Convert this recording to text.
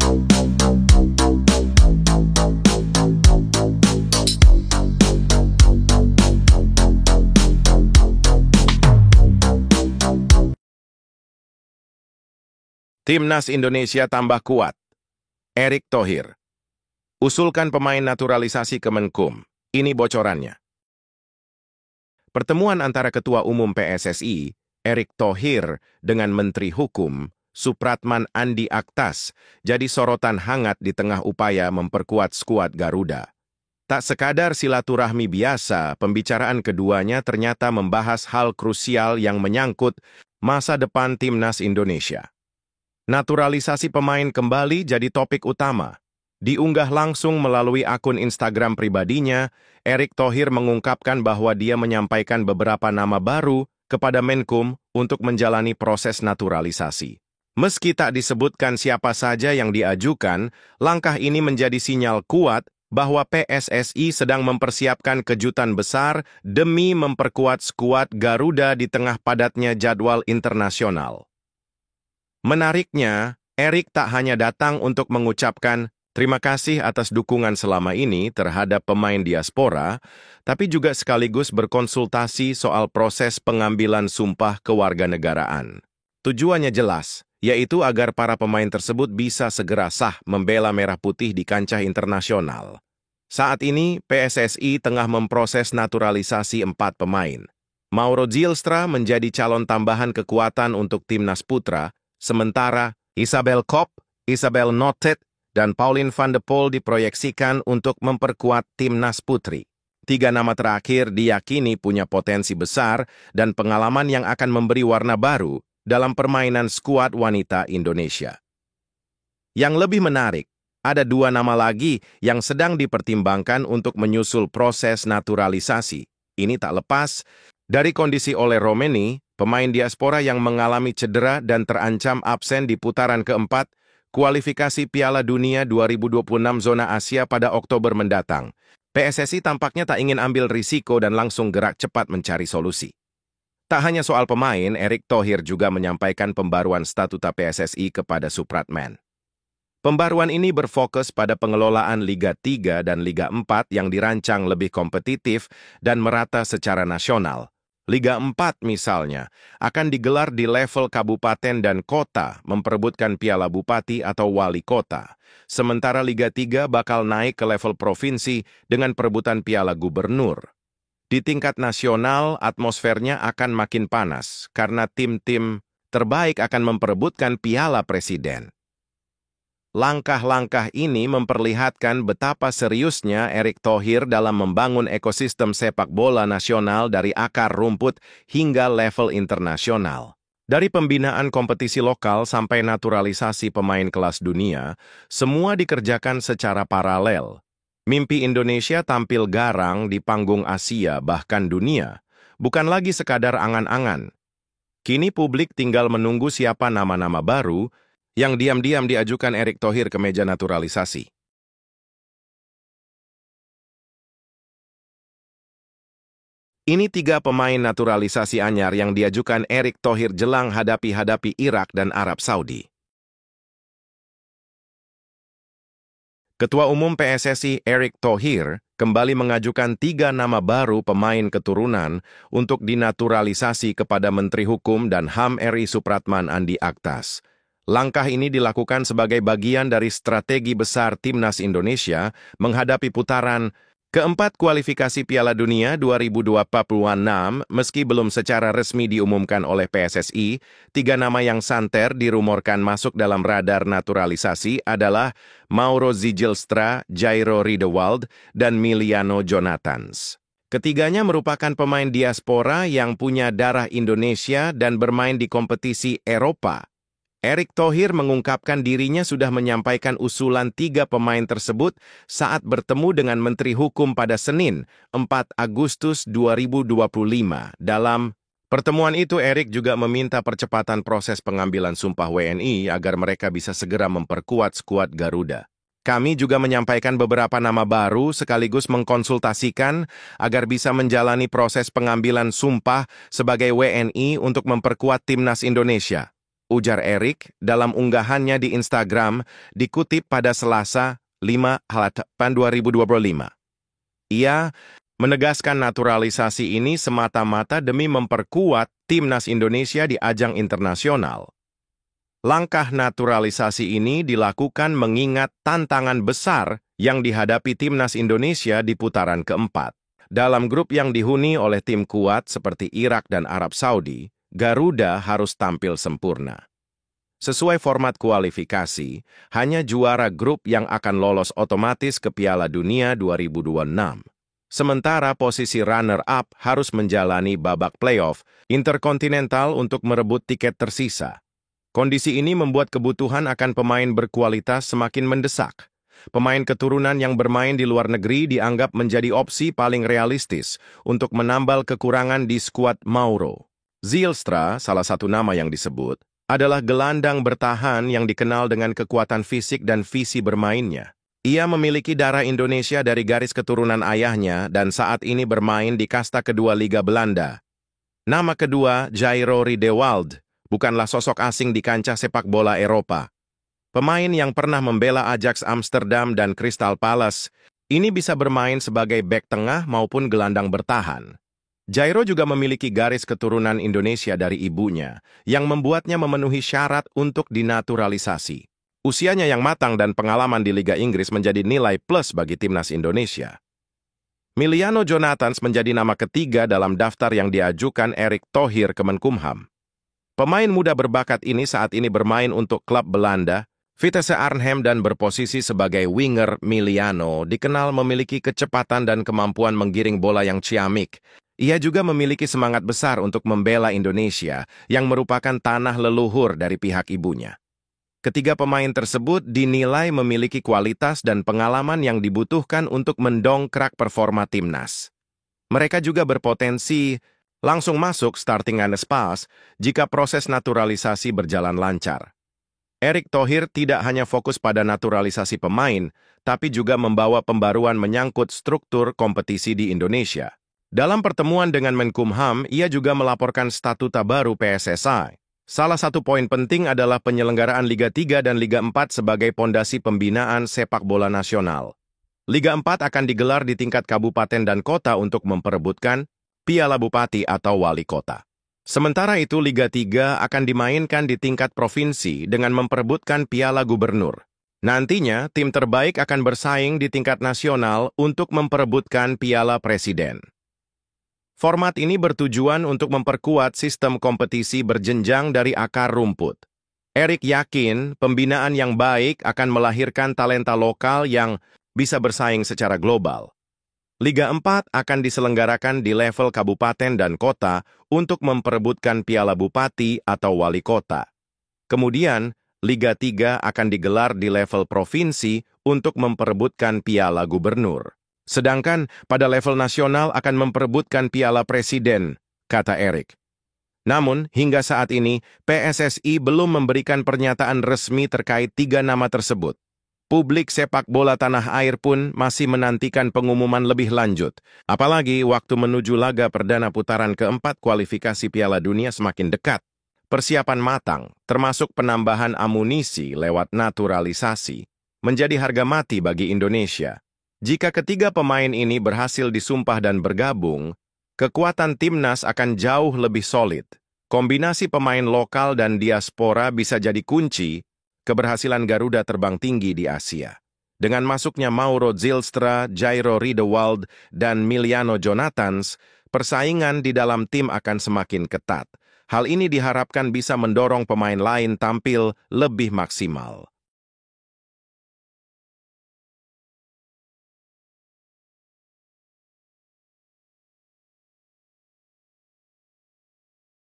Timnas Indonesia tambah kuat. Erick Thohir. Usulkan pemain naturalisasi Kemenkum. Ini bocorannya. Pertemuan antara Ketua Umum PSSI, Erick Thohir, dengan Menteri Hukum, Supratman Andi Aktas, jadi sorotan hangat di tengah upaya memperkuat skuad Garuda. Tak sekadar silaturahmi biasa, pembicaraan keduanya ternyata membahas hal krusial yang menyangkut masa depan Timnas Indonesia. Naturalisasi pemain kembali jadi topik utama. Diunggah langsung melalui akun Instagram pribadinya, Erick Thohir mengungkapkan bahwa dia menyampaikan beberapa nama baru kepada Menkum untuk menjalani proses naturalisasi. Meski tak disebutkan siapa saja yang diajukan, langkah ini menjadi sinyal kuat bahwa PSSI sedang mempersiapkan kejutan besar demi memperkuat skuad Garuda di tengah padatnya jadwal internasional. Menariknya, Erick tak hanya datang untuk mengucapkan terima kasih atas dukungan selama ini terhadap pemain diaspora, tapi juga sekaligus berkonsultasi soal proses pengambilan sumpah kewarganegaraan. Tujuannya jelas, yaitu agar para pemain tersebut bisa segera sah membela merah putih di kancah internasional. Saat ini, PSSI tengah memproses naturalisasi 4 pemain. Mauro Zylstra menjadi calon tambahan kekuatan untuk Timnas Putra, sementara Isabel Kopp, Isabel Notet, dan Pauline van de Poel diproyeksikan untuk memperkuat Timnas Putri. 3 nama terakhir diyakini punya potensi besar dan pengalaman yang akan memberi warna baru dalam permainan skuad wanita Indonesia. Yang lebih menarik, ada 2 nama lagi yang sedang dipertimbangkan untuk menyusul proses naturalisasi. Ini tak lepas dari kondisi Ole Romeni, pemain diaspora yang mengalami cedera dan terancam absen di putaran keempat kualifikasi Piala Dunia 2026 zona Asia pada Oktober mendatang. PSSI tampaknya tak ingin ambil risiko dan langsung gerak cepat mencari solusi. Tak hanya soal pemain, Erick Thohir juga menyampaikan pembaruan statuta PSSI kepada Supratman. Pembaruan ini berfokus pada pengelolaan Liga 3 dan Liga 4 yang dirancang lebih kompetitif dan merata secara nasional. Liga 4 misalnya, akan digelar di level kabupaten dan kota memperebutkan piala bupati atau wali kota. Sementara Liga 3 bakal naik ke level provinsi dengan perebutan piala gubernur. Di tingkat nasional, atmosfernya akan makin panas karena tim-tim terbaik akan memperebutkan piala presiden. Langkah-langkah ini memperlihatkan betapa seriusnya Erick Thohir dalam membangun ekosistem sepak bola nasional dari akar rumput hingga level internasional. Dari pembinaan kompetisi lokal sampai naturalisasi pemain kelas dunia, semua dikerjakan secara paralel. Mimpi Indonesia tampil garang di panggung Asia bahkan dunia, bukan lagi sekadar angan-angan. Kini publik tinggal menunggu siapa nama-nama baru yang diam-diam diajukan Erick Thohir ke meja naturalisasi. Ini 3 pemain naturalisasi anyar yang diajukan Erick Thohir jelang hadapi Irak dan Arab Saudi. Ketua Umum PSSI Erick Thohir kembali mengajukan 3 nama baru pemain keturunan untuk dinaturalisasi kepada Menteri Hukum dan HAM RI Supratman Andi Aktas. Langkah ini dilakukan sebagai bagian dari strategi besar Timnas Indonesia menghadapi putaran keempat kualifikasi Piala Dunia 2026 meski belum secara resmi diumumkan oleh PSSI. 3 nama yang santer dirumorkan masuk dalam radar naturalisasi adalah Mauro Zylstra, Jairo Riedewald, dan Miliano Jonathans. Ketiganya merupakan pemain diaspora yang punya darah Indonesia dan bermain di kompetisi Eropa. Erick Thohir mengungkapkan dirinya sudah menyampaikan usulan 3 pemain tersebut saat bertemu dengan Menteri Hukum pada Senin, 4 Agustus 2025. Dalam pertemuan itu, Erick juga meminta percepatan proses pengambilan sumpah WNI agar mereka bisa segera memperkuat skuad Garuda. Kami juga menyampaikan beberapa nama baru sekaligus mengkonsultasikan agar bisa menjalani proses pengambilan sumpah sebagai WNI untuk memperkuat Timnas Indonesia. ujar Erik dalam unggahannya di Instagram dikutip pada Selasa 5 2025. Ia menegaskan naturalisasi ini semata-mata demi memperkuat timnas Indonesia di ajang internasional. Langkah naturalisasi ini dilakukan mengingat tantangan besar yang dihadapi timnas Indonesia di putaran keempat. Dalam grup yang dihuni oleh tim kuat seperti Irak dan Arab Saudi, Garuda harus tampil sempurna. Sesuai format kualifikasi, hanya juara grup yang akan lolos otomatis ke Piala Dunia 2026. Sementara posisi runner-up harus menjalani babak playoff interkontinental untuk merebut tiket tersisa. Kondisi ini membuat kebutuhan akan pemain berkualitas semakin mendesak. Pemain keturunan yang bermain di luar negeri dianggap menjadi opsi paling realistis untuk menambal kekurangan di skuad Mauro. Zylstra, salah satu nama yang disebut, adalah gelandang bertahan yang dikenal dengan kekuatan fisik dan visi bermainnya. Ia memiliki darah Indonesia dari garis keturunan ayahnya dan saat ini bermain di kasta kedua Liga Belanda. Nama kedua, Jairo Riedewald, bukanlah sosok asing di kancah sepak bola Eropa. Pemain yang pernah membela Ajax Amsterdam dan Crystal Palace, ini bisa bermain sebagai bek tengah maupun gelandang bertahan. Jairo juga memiliki garis keturunan Indonesia dari ibunya, yang membuatnya memenuhi syarat untuk dinaturalisasi. Usianya yang matang dan pengalaman di Liga Inggris menjadi nilai plus bagi timnas Indonesia. Miliano Jonathans menjadi nama ketiga dalam daftar yang diajukan Erick Thohir ke Menkumham. Pemain muda berbakat ini saat ini bermain untuk klub Belanda, Vitesse Arnhem dan berposisi sebagai winger. Miliano dikenal memiliki kecepatan dan kemampuan menggiring bola yang ciamik. Ia juga memiliki semangat besar untuk membela Indonesia yang merupakan tanah leluhur dari pihak ibunya. Ketiga pemain tersebut dinilai memiliki kualitas dan pengalaman yang dibutuhkan untuk mendongkrak performa timnas. Mereka juga berpotensi langsung masuk starting 11 jika proses naturalisasi berjalan lancar. Erick Thohir tidak hanya fokus pada naturalisasi pemain, tapi juga membawa pembaruan menyangkut struktur kompetisi di Indonesia. Dalam pertemuan dengan Menkumham, ia juga melaporkan statuta baru PSSI. Salah satu poin penting adalah penyelenggaraan Liga 3 dan Liga 4 sebagai pondasi pembinaan sepak bola nasional. Liga 4 akan digelar di tingkat kabupaten dan kota untuk memperebutkan Piala Bupati atau Wali Kota. Sementara itu, Liga 3 akan dimainkan di tingkat provinsi dengan memperebutkan Piala Gubernur. Nantinya, tim terbaik akan bersaing di tingkat nasional untuk memperebutkan Piala Presiden. Format ini bertujuan untuk memperkuat sistem kompetisi berjenjang dari akar rumput. Erick yakin pembinaan yang baik akan melahirkan talenta lokal yang bisa bersaing secara global. Liga 4 akan diselenggarakan di level kabupaten dan kota untuk memperebutkan Piala Bupati atau Wali Kota. Kemudian, Liga 3 akan digelar di level provinsi untuk memperebutkan Piala Gubernur. Sedangkan pada level nasional akan memperebutkan Piala Presiden, kata Erick. Namun, hingga saat ini, PSSI belum memberikan pernyataan resmi terkait tiga nama tersebut. Publik sepak bola tanah air pun masih menantikan pengumuman lebih lanjut. Apalagi waktu menuju laga perdana putaran keempat kualifikasi Piala Dunia semakin dekat. Persiapan matang, termasuk penambahan amunisi lewat naturalisasi, menjadi harga mati bagi Indonesia. Jika ketiga pemain ini berhasil disumpah dan bergabung, kekuatan timnas akan jauh lebih solid. Kombinasi pemain lokal dan diaspora bisa jadi kunci keberhasilan Garuda terbang tinggi di Asia. Dengan masuknya Mauro Zylstra, Jairo Riedewald, dan Miliano Jonathans, persaingan di dalam tim akan semakin ketat. Hal ini diharapkan bisa mendorong pemain lain tampil lebih maksimal.